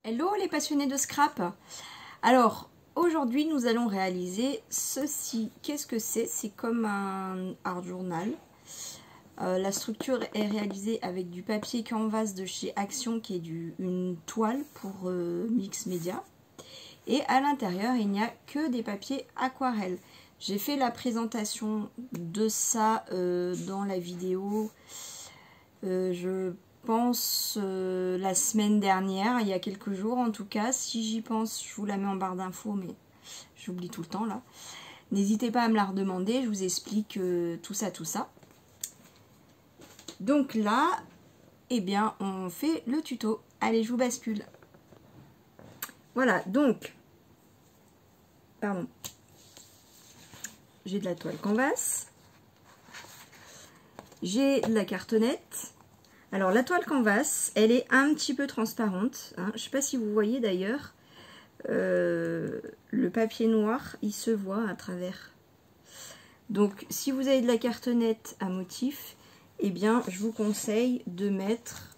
Hello les passionnés de scrap. Alors aujourd'hui nous allons réaliser ceci. Qu'est-ce que c'est? C'est comme un art journal. La structure est réalisée avec du papier canvas de chez Action, qui est une toile pour mix média. Et à l'intérieur il n'y a que des papiers aquarelles. J'ai fait la présentation de ça dans la vidéo. Je pense la semaine dernière, il y a quelques jours en tout cas. Si j'y pense, je vous la mets en barre d'infos, mais j'oublie tout le temps là. N'hésitez pas à me la redemander, je vous explique tout ça. Donc là, eh bien, on fait le tuto. Allez, je vous bascule. Voilà, donc, pardon, j'ai de la toile canvas, j'ai de la cartonnette. Alors la toile canvas, elle est un petit peu transparente, hein. Je ne sais pas si vous voyez d'ailleurs, le papier noir, il se voit à travers. Donc si vous avez de la cartonnette à motif, eh bien je vous conseille de mettre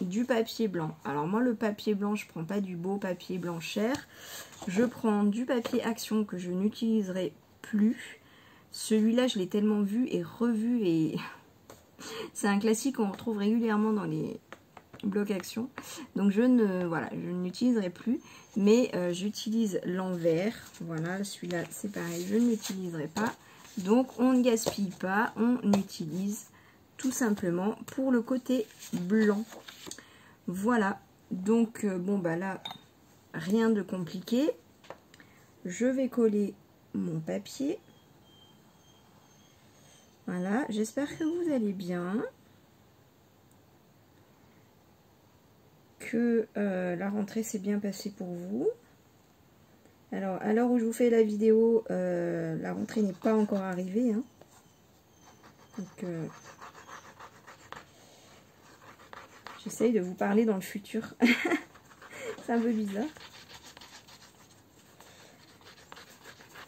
du papier blanc. Alors moi le papier blanc, je ne prends pas du beau papier blanc cher, je prends du papier Action que je n'utiliserai plus. Celui-là je l'ai tellement vu et revu et... C'est un classique qu'on retrouve régulièrement dans les blocs Action. Donc je n'utiliserai plus. Mais j'utilise l'envers. Voilà, celui-là c'est pareil, je ne l'utiliserai pas. Donc on ne gaspille pas, on utilise tout simplement pour le côté blanc. Voilà. Donc bon bah là, rien de compliqué. Je vais coller mon papier. Voilà, j'espère que vous allez bien, que la rentrée s'est bien passée pour vous. Alors, à l'heure où je vous fais la vidéo, la rentrée n'est pas encore arrivée, hein. Donc, j'essaye de vous parler dans le futur. C'est un peu bizarre.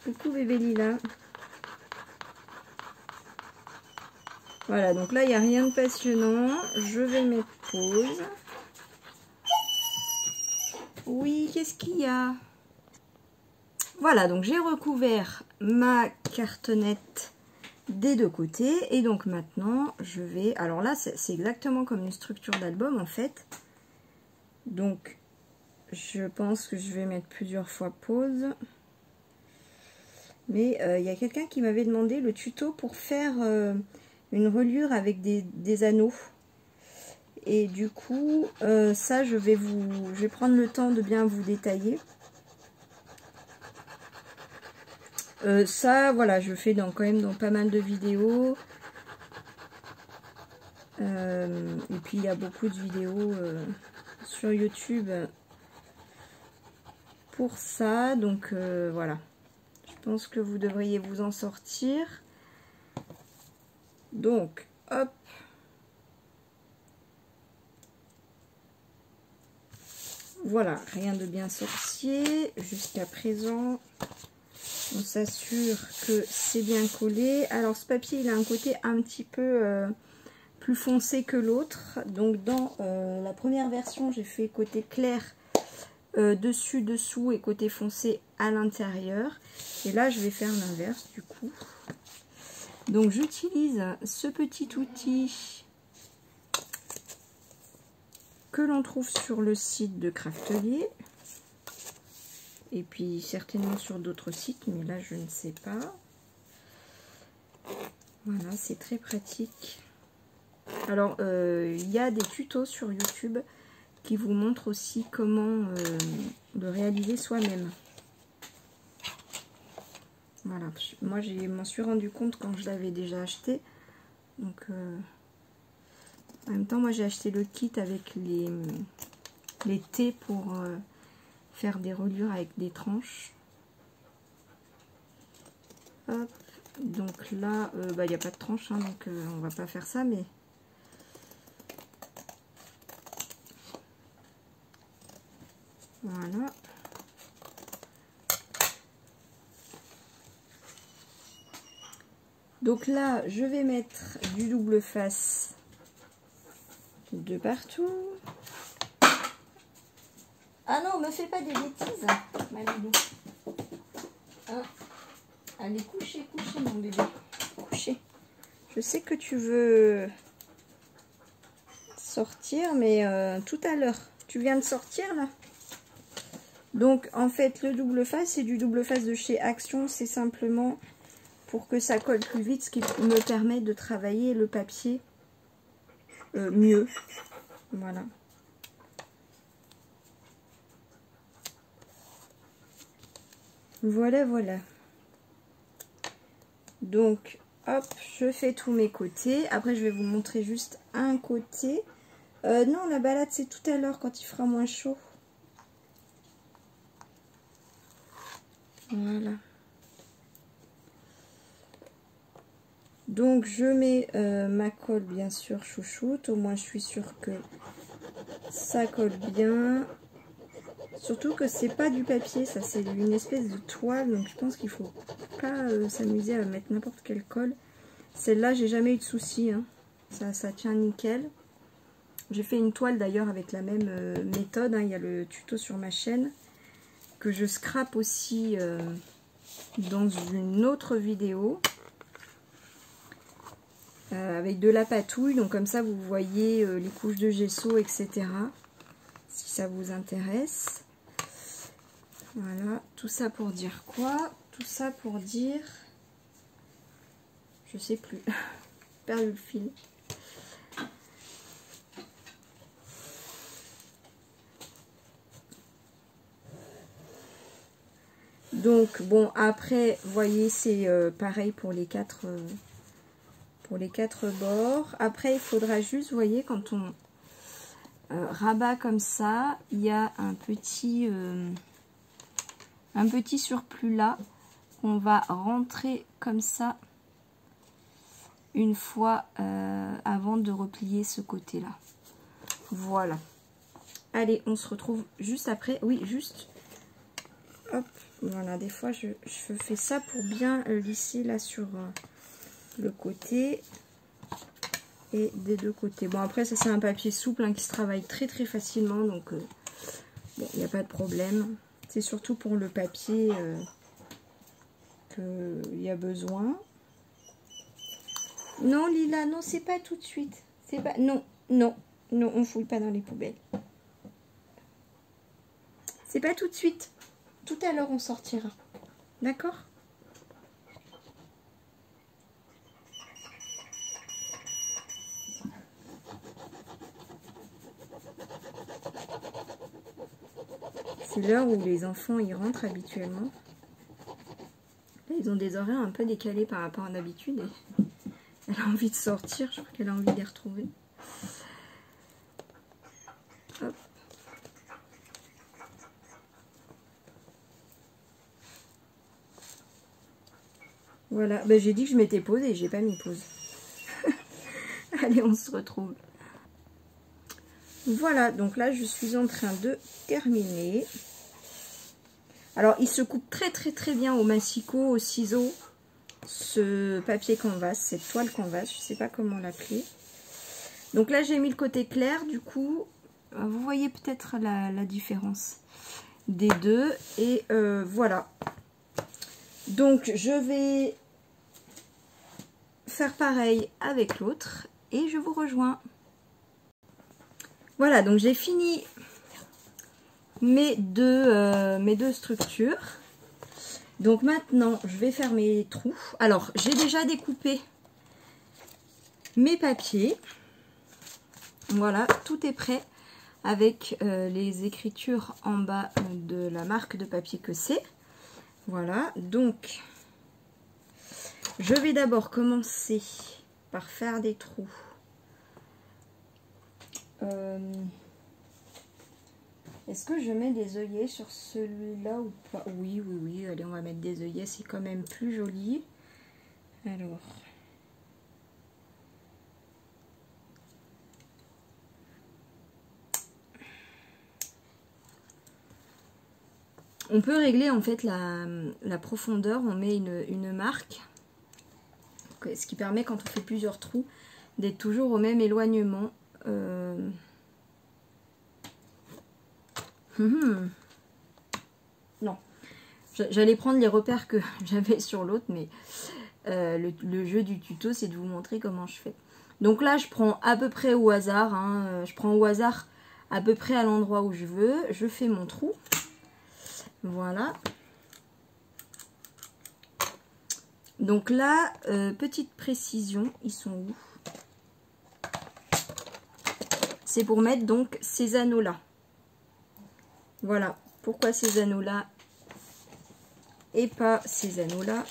Coucou bébé Lila. Voilà, donc là, il n'y a rien de passionnant. Je vais mettre pause. Oui, qu'est-ce qu'il y a? Voilà, donc j'ai recouvert ma cartonnette des deux côtés. Et donc maintenant, je vais... Alors là, c'est exactement comme une structure d'album, en fait. Donc, je pense que je vais mettre plusieurs fois pause. Mais il y a quelqu'un qui m'avait demandé le tuto pour faire... une reliure avec des anneaux, et du coup ça je vais prendre le temps de bien vous détailler. Ça voilà, je fais quand même dans pas mal de vidéos, et puis il y a beaucoup de vidéos sur YouTube pour ça, donc voilà, je pense que vous devriez vous en sortir. Donc, hop. Voilà, rien de bien sorcier. Jusqu'à présent, on s'assure que c'est bien collé. Alors, ce papier, il a un côté un petit peu plus foncé que l'autre. Donc, dans la première version, j'ai fait côté clair dessus, dessous, et côté foncé à l'intérieur. Et là, je vais faire l'inverse, du coup. Donc j'utilise ce petit outil que l'on trouve sur le site de Craftelier, et puis certainement sur d'autres sites, mais là je ne sais pas. Voilà, c'est très pratique. Alors il y a des tutos sur YouTube qui vous montrent aussi comment le réaliser soi-même. Voilà, moi je m'en suis rendu compte quand je l'avais déjà acheté. Donc en même temps, moi j'ai acheté le kit avec les tés pour faire des reliures avec des tranches. Hop. Donc là, il n'y a pas de tranche, hein, donc on va pas faire ça, mais voilà. Donc là, je vais mettre du double face de partout. Ah non, me fais pas des bêtises, Malidou. Hein? Allez, coucher, coucher, mon bébé. Coucher. Je sais que tu veux sortir, mais tout à l'heure. Tu viens de sortir, là? Donc, en fait, le double face, c'est du double face de chez Action. C'est simplement pour que ça colle plus vite, ce qui me permet de travailler le papier mieux. Voilà. Voilà, voilà. Donc, hop, je fais tous mes côtés. Après, je vais vous montrer juste un côté. Non, la balade, c'est tout à l'heure quand il fera moins chaud. Voilà. Donc, je mets ma colle, bien sûr, chouchoute. Au moins, je suis sûre que ça colle bien. Surtout que c'est pas du papier, ça c'est une espèce de toile, donc je pense qu'il faut pas s'amuser à mettre n'importe quelle colle. Celle-là, j'ai jamais eu de soucis, hein. Ça tient nickel. J'ai fait une toile d'ailleurs avec la même méthode, hein. Il y a le tuto sur ma chaîne que je scrape aussi dans une autre vidéo avec de la patouille. Donc comme ça, vous voyez les couches de gesso, etc. Si ça vous intéresse. Voilà, tout ça pour dire quoi? Tout ça pour dire... Je sais plus. J'ai perdu le fil. Donc, bon, après, vous voyez, c'est pareil pour les quatre bords. Après, il faudra juste, vous voyez, quand on rabat comme ça, il y a un petit surplus là qu'on va rentrer comme ça une fois avant de replier ce côté là. Voilà. Allez, on se retrouve juste après. Oui, juste. Hop, voilà, des fois je fais ça pour bien lisser là sur le côté et des deux côtés. Bon, après ça c'est un papier souple hein, qui se travaille très très facilement, donc bon, il n'y a pas de problème. C'est surtout pour le papier qu'il y a besoin. Non Lila, non, c'est pas tout de suite. C'est pas... Non, non, non, on fouille pas dans les poubelles. C'est pas tout de suite. Tout à l'heure on sortira. D'accord? C'est l'heure où les enfants y rentrent habituellement. Là, ils ont des horaires un peu décalés par rapport à d'habitude. Elle a envie de sortir, je crois qu'elle a envie de les retrouver. Hop. Voilà, ben, j'ai dit que je m'étais posée, j'ai pas mis pause. Allez, on se retrouve. Voilà, donc là je suis en train de terminer. Alors il se coupe très très très bien au massicot, au ciseau, ce papier canvas, cette toile canvas, je sais pas comment l'appeler. Donc là j'ai mis le côté clair, du coup vous voyez peut-être la différence des deux. Et voilà. Donc je vais faire pareil avec l'autre et je vous rejoins. Voilà, donc j'ai fini mes deux structures. Donc maintenant, je vais faire mes trous. Alors, j'ai déjà découpé mes papiers. Voilà, tout est prêt avec les écritures en bas de la marque de papier que c'est. Voilà, donc je vais d'abord commencer par faire des trous. Est-ce que je mets des œillets sur celui-là ou pas? Oui, oui, oui. Allez, on va mettre des œillets. C'est quand même plus joli. Alors. On peut régler en fait la profondeur. On met une marque. Ce qui permet quand on fait plusieurs trous d'être toujours au même éloignement. Non. J'allais prendre les repères que j'avais sur l'autre, mais le jeu du tuto, c'est de vous montrer comment je fais. Donc là, je prends à peu près au hasard. Hein, je prends au hasard à peu près à l'endroit où je veux. Je fais mon trou. Voilà. Donc là, petite précision, ils sont où? C'est pour mettre donc ces anneaux-là. Voilà. Pourquoi ces anneaux-là et pas ces anneaux-là?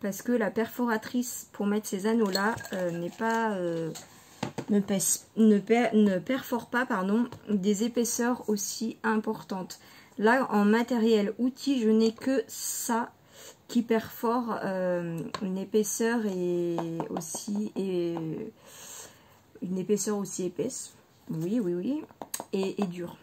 Parce que la perforatrice pour mettre ces anneaux-là ne perfore pas des épaisseurs aussi importantes. Là, en matériel outil, je n'ai que ça qui perfore une épaisseur aussi épaisse. Oui. Et dure.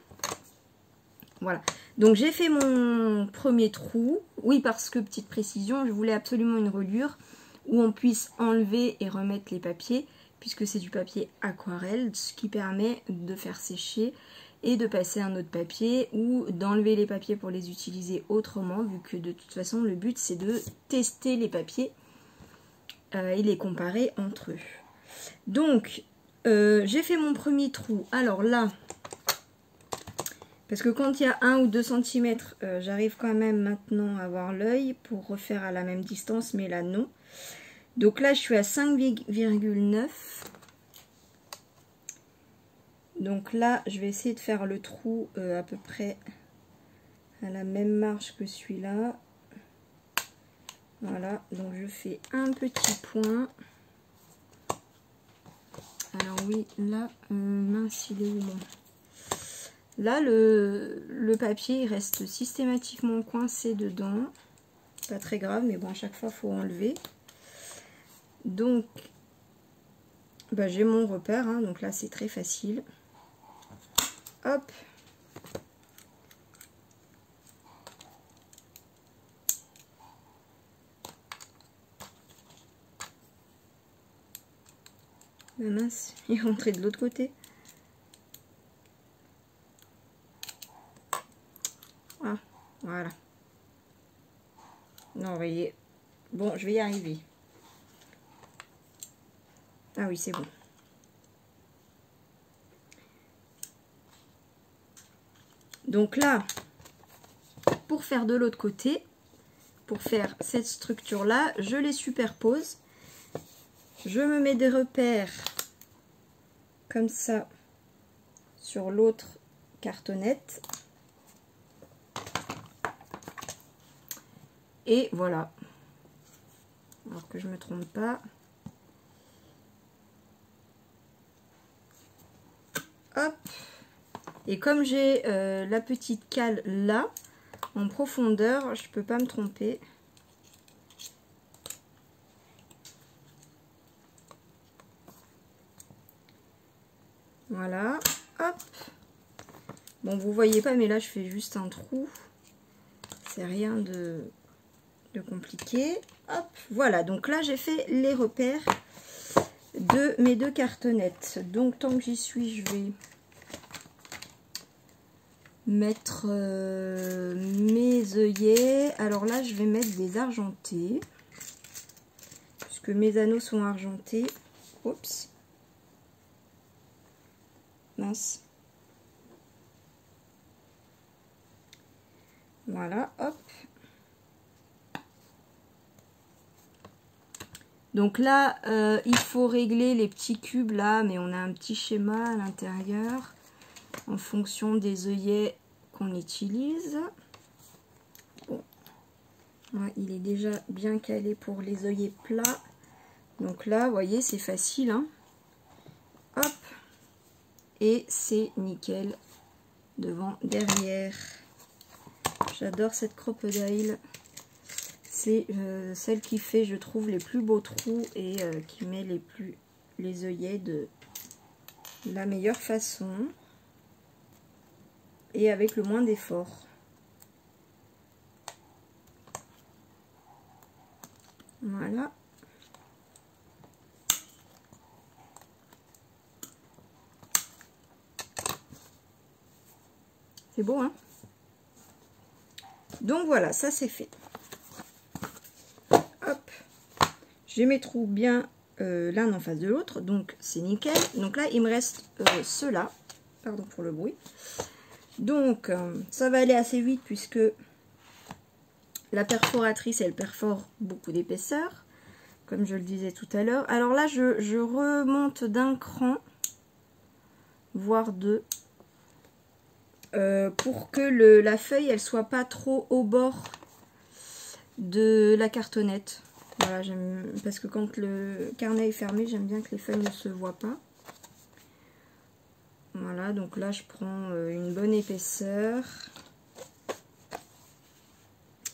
Voilà. Donc j'ai fait mon premier trou. Oui, parce que, petite précision, je voulais absolument une reliure où on puisse enlever et remettre les papiers, puisque c'est du papier aquarelle, ce qui permet de faire sécher et de passer un autre papier ou d'enlever les papiers pour les utiliser autrement, vu que de toute façon le but c'est de tester les papiers et les comparer entre eux. Donc j'ai fait mon premier trou. Alors là, parce que quand il y a 1 ou 2 cm, j'arrive quand même maintenant à avoir l'œil pour refaire à la même distance, mais là non. Donc là je suis à 5,9. Donc là, je vais essayer de faire le trou à peu près à la même marge que celui-là. Voilà, donc je fais un petit point. Alors oui, là, mince, il est où mon... Là, le papier il reste systématiquement coincé dedans. Pas très grave, mais bon, à chaque fois, il faut enlever. Donc, bah, j'ai mon repère, hein, donc là, c'est très facile. Hop. Ah mince, il est rentré de l'autre côté. Ah, voilà. Non, vous voyez. Bon, je vais y arriver. Ah oui, c'est bon. Donc là, pour faire de l'autre côté, pour faire cette structure-là, je les superpose. Je me mets des repères comme ça sur l'autre cartonnette. Et voilà. Alors que je ne me trompe pas. Hop. Et comme j'ai la petite cale là, en profondeur, je ne peux pas me tromper. Voilà. Hop. Bon, vous voyez pas, mais là, je fais juste un trou. C'est rien de compliqué. Hop. Voilà. Donc là, j'ai fait les repères de mes 2 cartonnettes. Donc, tant que j'y suis, je vais mettre mes œillets. Alors là, je vais mettre des argentés, puisque mes anneaux sont argentés. Oups. Mince. Voilà, hop. Donc là, il faut régler les petits cubes là, mais on a un petit schéma à l'intérieur en fonction des œillets qu'on utilise. Bon, ouais, il est déjà bien calé pour les œillets plats. Donc là, vous voyez, c'est facile, hein. Hop. Et c'est nickel devant, derrière. J'adore cette crocodile. C'est celle qui fait, je trouve, les plus beaux trous et qui met les œillets de la meilleure façon et avec le moins d'effort. Voilà. C'est beau, hein? Donc voilà, ça c'est fait. Hop. J'ai mes trous bien l'un en face de l'autre, donc c'est nickel. Donc là, il me reste ceux-là. Pardon pour le bruit. Donc, ça va aller assez vite puisque la perforatrice, elle perfore beaucoup d'épaisseur, comme je le disais tout à l'heure. Alors là, je remonte d'un cran, voire deux, pour que la feuille, elle soit pas trop au bord de la cartonnette. Voilà, parce que quand le carnet est fermé, j'aime bien que les feuilles ne se voient pas. Voilà, donc là, je prends une bonne épaisseur.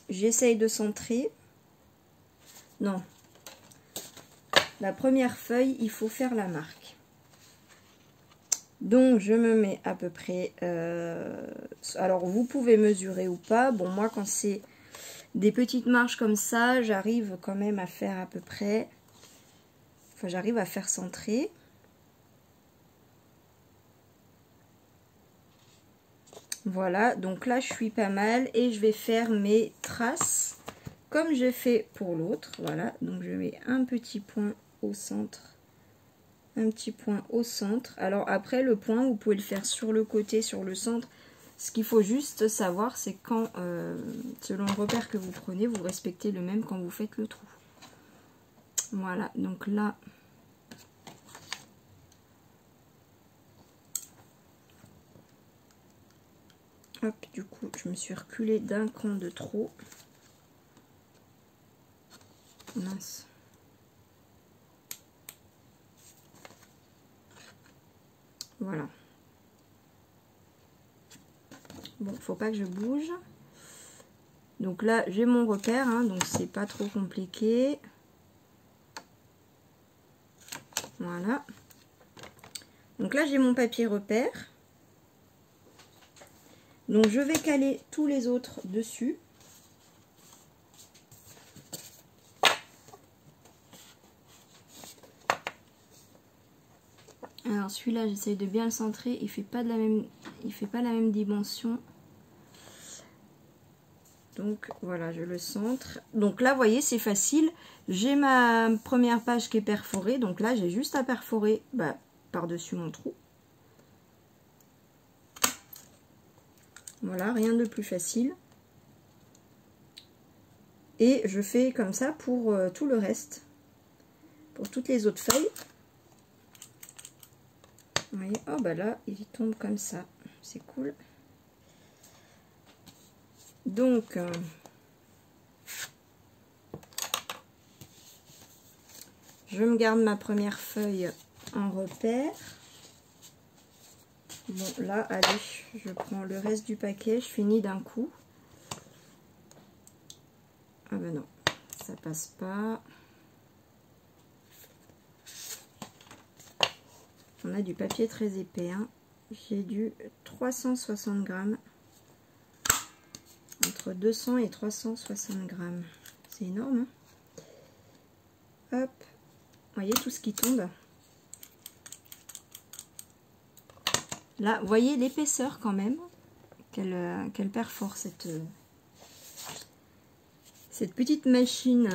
J'essaye de centrer. Non. La première feuille, il faut faire la marque. Donc, je me mets à peu près... alors, vous pouvez mesurer ou pas. Bon, moi, quand c'est des petites marches comme ça, j'arrive quand même à faire à peu près... Enfin, j'arrive à faire centrer. Voilà, donc là, je suis pas mal. Et je vais faire mes traces comme j'ai fait pour l'autre. Voilà, donc je mets un petit point au centre. Un petit point au centre. Alors après, le point, vous pouvez le faire sur le côté, sur le centre. Ce qu'il faut juste savoir, c'est quand, selon le repère que vous prenez, vous respectez le même quand vous faites le trou. Voilà, donc là... Hop, du coup, je me suis reculée d'un cran de trop. Mince. Voilà. Bon, faut pas que je bouge. Donc là, j'ai mon repère, hein, donc c'est pas trop compliqué. Voilà. Donc là, j'ai mon papier repère. Donc je vais caler tous les autres dessus. Alors celui-là, j'essaye de bien le centrer. Il fait pas la même dimension. Donc voilà, je le centre. Donc là, vous voyez, c'est facile. J'ai ma première page qui est perforée. Donc là, j'ai juste à perforer par-dessus mon trou. Voilà, rien de plus facile. Et je fais comme ça pour tout le reste. Pour toutes les autres feuilles. Vous voyez, oh bah là, il tombe comme ça. C'est cool. Donc, je me garde ma première feuille en repère. Bon, là, allez, je prends le reste du paquet, je finis d'un coup. Ah ben non, ça passe pas. On a du papier très épais, hein. J'ai du 360 grammes. Entre 200 et 360 grammes. C'est énorme, hein. Hop. Vous voyez tout ce qui tombe. Là, vous voyez l'épaisseur quand même qu'elle perfore cette petite machine.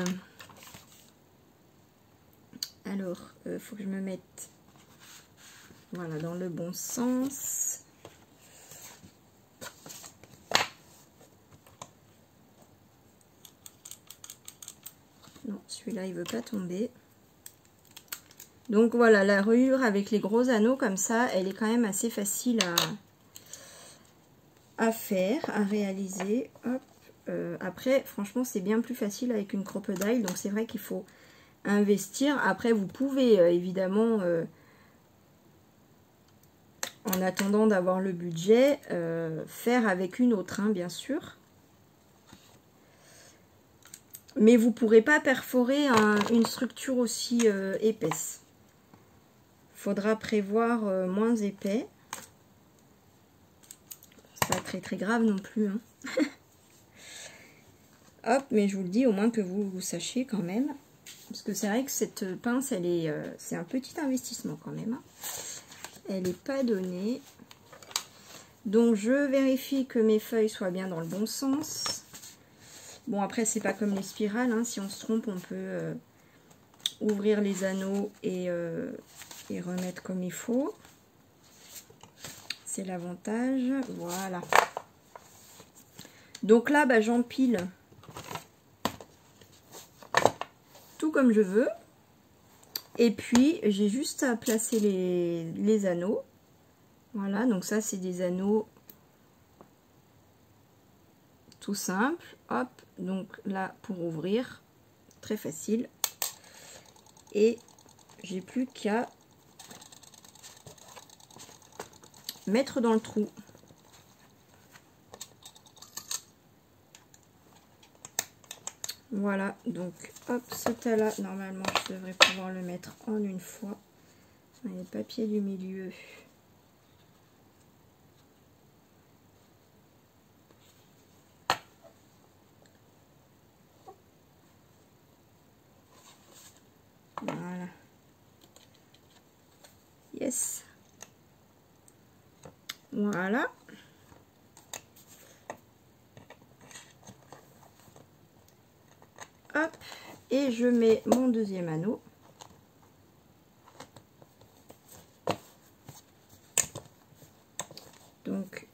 Alors, faut que je me mette voilà, dans le bon sens. Non, celui-là, il veut pas tomber. Donc voilà, la reliure avec les gros anneaux comme ça, elle est quand même assez facile à faire, à réaliser. Hop. Après, franchement, c'est bien plus facile avec une crocodile, donc c'est vrai qu'il faut investir. Après, vous pouvez évidemment, en attendant d'avoir le budget, faire avec une autre, hein, bien sûr. Mais vous ne pourrez pas perforer une structure aussi épaisse. Faudra prévoir moins épais. C'est pas très très grave non plus, hein. Hop, mais je vous le dis au moins que vous sachiez quand même. Parce que c'est vrai que cette pince, elle est, c'est un petit investissement quand même, hein. Elle n'est pas donnée. Donc je vérifie que mes feuilles soient bien dans le bon sens. Bon, après c'est pas comme les spirales, hein. Si on se trompe, on peut ouvrir les anneaux et remettre comme il faut. C'est l'avantage. Voilà. Donc là, bah, j'empile tout comme je veux. Et puis, j'ai juste à placer les anneaux. Voilà, donc ça, c'est des anneaux tout simples. Hop, donc là, pour ouvrir, très facile. Et j'ai plus qu'à mettre dans le trou. Voilà, donc hop, ce tas-là, normalement, je devrais pouvoir le mettre en une fois. Il y a le papier du milieu. Voilà. Yes. Voilà. Hop. Et je mets mon deuxième anneau. Donc,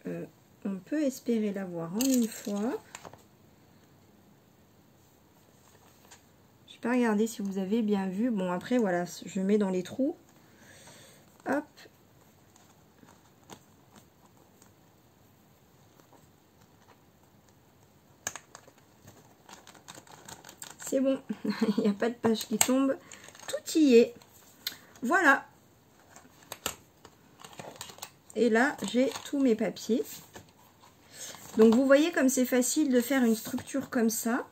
on peut espérer l'avoir en une fois. Je vais pas regarder si vous avez bien vu. Bon, après, voilà, je mets dans les trous. Hop. C'est bon. Il n'y a pas de page qui tombe. Tout y est. Voilà. Et là, j'ai tous mes papiers. Donc, vous voyez comme c'est facile de faire une structure comme ça.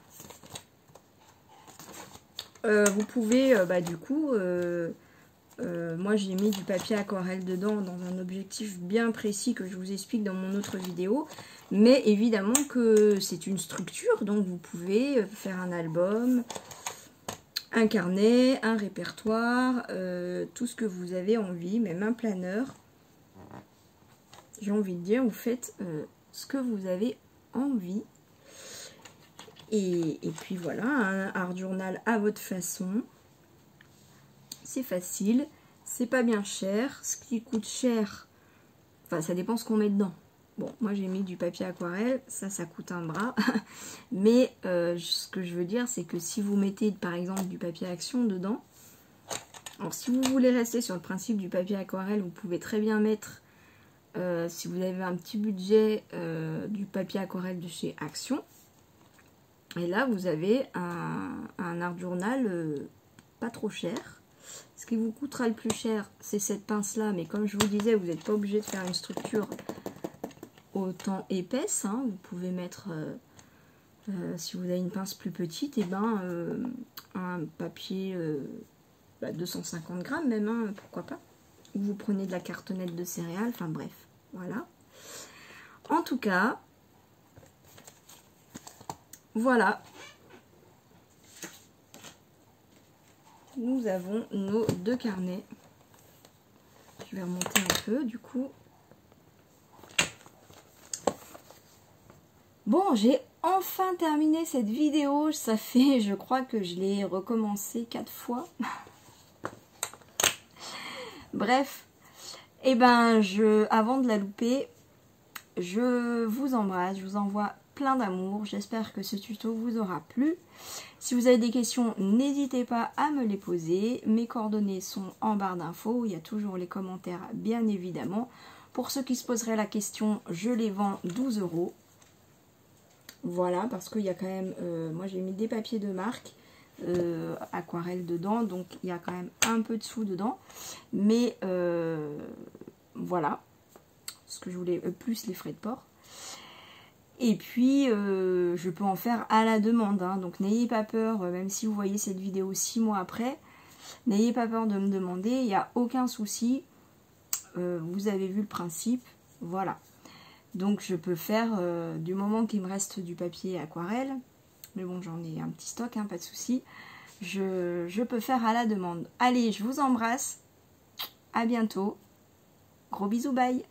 Vous pouvez, du coup, moi j'ai mis du papier aquarelle dedans dans un objectif bien précis que je vous explique dans mon autre vidéo. Mais évidemment que c'est une structure, donc vous pouvez faire un album, un carnet, un répertoire, tout ce que vous avez envie, même un planeur. J'ai envie de dire, vous faites ce que vous avez envie. Et puis voilà, un art journal à votre façon. C'est facile, c'est pas bien cher. Ce qui coûte cher, enfin ça dépend ce qu'on met dedans. Bon, moi j'ai mis du papier aquarelle, ça coûte un bras. Mais ce que je veux dire, c'est que si vous mettez par exemple du papier action dedans, alors si vous voulez rester sur le principe du papier aquarelle, vous pouvez très bien mettre, si vous avez un petit budget, du papier aquarelle de chez Action. Et là, vous avez un art journal pas trop cher. Ce qui vous coûtera le plus cher, c'est cette pince-là. Mais comme je vous disais, vous n'êtes pas obligé de faire une structure autant épaisse. Hein. Vous pouvez mettre, si vous avez une pince plus petite, et ben, un papier 250 grammes même, hein, pourquoi pas. Ou vous prenez de la cartonnette de céréales. Enfin bref, voilà. En tout cas... Voilà, nous avons nos deux carnets. Je vais remonter un peu du coup. Bon, j'ai enfin terminé cette vidéo. Ça fait, je crois que je l'ai recommencé 4 fois. Bref, et ben avant de la louper, je vous embrasse, je vous envoie plein d'amour. J'espère que ce tuto vous aura plu. Si vous avez des questions, n'hésitez pas à me les poser. Mes coordonnées sont en barre d'infos. Il y a toujours les commentaires, bien évidemment. Pour ceux qui se poseraient la question, je les vends 12 €. Voilà, parce qu'il y a quand même... moi, j'ai mis des papiers de marque aquarelle dedans. Donc, il y a quand même un peu de sous dedans. Mais voilà. Ce que je voulais, plus les frais de port. Et puis, je peux en faire à la demande. Hein. Donc, n'ayez pas peur, même si vous voyez cette vidéo 6 mois après, n'ayez pas peur de me demander. Il n'y a aucun souci. Vous avez vu le principe. Voilà. Donc, je peux faire, du moment qu'il me reste du papier aquarelle, mais bon, j'en ai un petit stock, hein, pas de souci. Je peux faire à la demande. Allez, je vous embrasse. À bientôt. Gros bisous, bye.